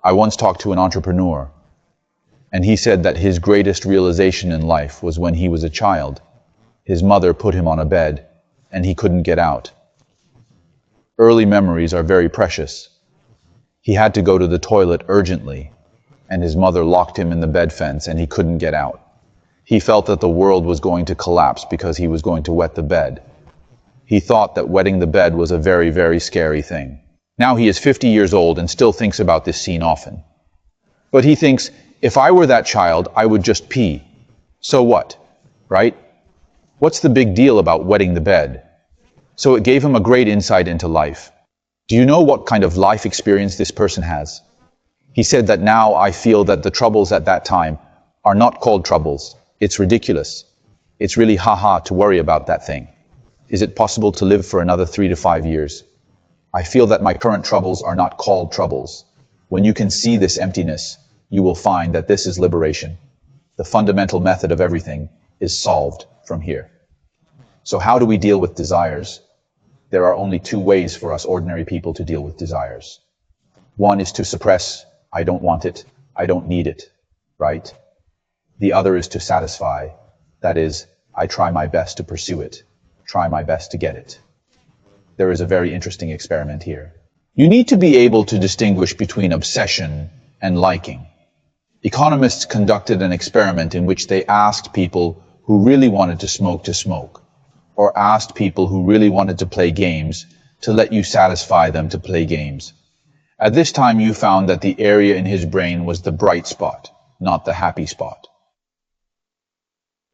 I once talked to an entrepreneur, and he said that his greatest realization in life was when he was a child. His mother put him on a bed, and he couldn't get out. Early memories are very precious. He had to go to the toilet urgently, and his mother locked him in the bed fence, and he couldn't get out. He felt that the world was going to collapse because he was going to wet the bed. He thought that wetting the bed was a very, very scary thing. Now he is 50 years old and still thinks about this scene often. But he thinks, if I were that child, I would just pee. So what, right? What's the big deal about wetting the bed? So it gave him a great insight into life. Do you know what kind of life experience this person has? He said that now I feel that the troubles at that time are not called troubles. It's ridiculous. It's really haha to worry about that thing. Is it possible to live for another 3 to 5 years? I feel that my current troubles are not called troubles. When you can see this emptiness, you will find that this is liberation. The fundamental method of everything is solved from here. So how do we deal with desires? There are only 2 ways for us ordinary people to deal with desires. One is to suppress, I don't want it, I don't need it, right? The other is to satisfy, that is, I try my best to pursue it, try my best to get it. There is a very interesting experiment here. You need to be able to distinguish between obsession and liking. Economists conducted an experiment in which they asked people who really wanted to smoke, or asked people who really wanted to play games to let you satisfy them to play games. At this time, you found that the area in his brain was the bright spot, not the happy spot.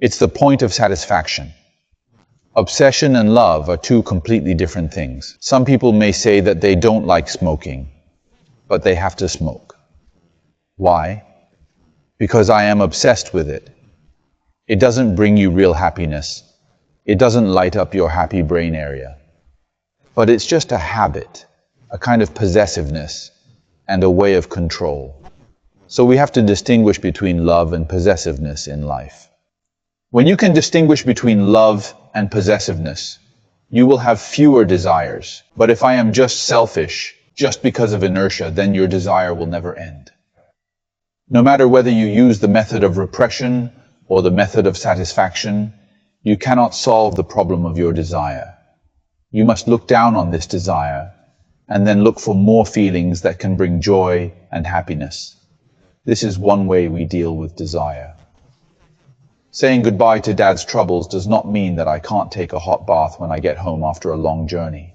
It's the point of satisfaction. Obsession and love are 2 completely different things. Some people may say that they don't like smoking, but they have to smoke. Why? Because I am obsessed with it. It doesn't bring you real happiness. It doesn't light up your happy brain area. But it's just a habit, a kind of possessiveness, and a way of control. So we have to distinguish between love and possessiveness in life. When you can distinguish between love and possessiveness, you will have fewer desires. But if I am just selfish, just because of inertia, then your desire will never end. No matter whether you use the method of repression or the method of satisfaction, you cannot solve the problem of your desire. You must look down on this desire and then look for more feelings that can bring joy and happiness. This is one way we deal with desire. Saying goodbye to Dad's troubles does not mean that I can't take a hot bath when I get home after a long journey.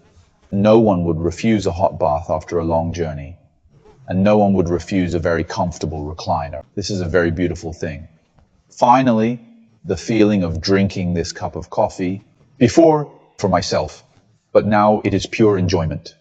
No one would refuse a hot bath after a long journey, and no one would refuse a very comfortable recliner. This is a very beautiful thing. Finally, the feeling of drinking this cup of coffee, before for myself, but now it is pure enjoyment.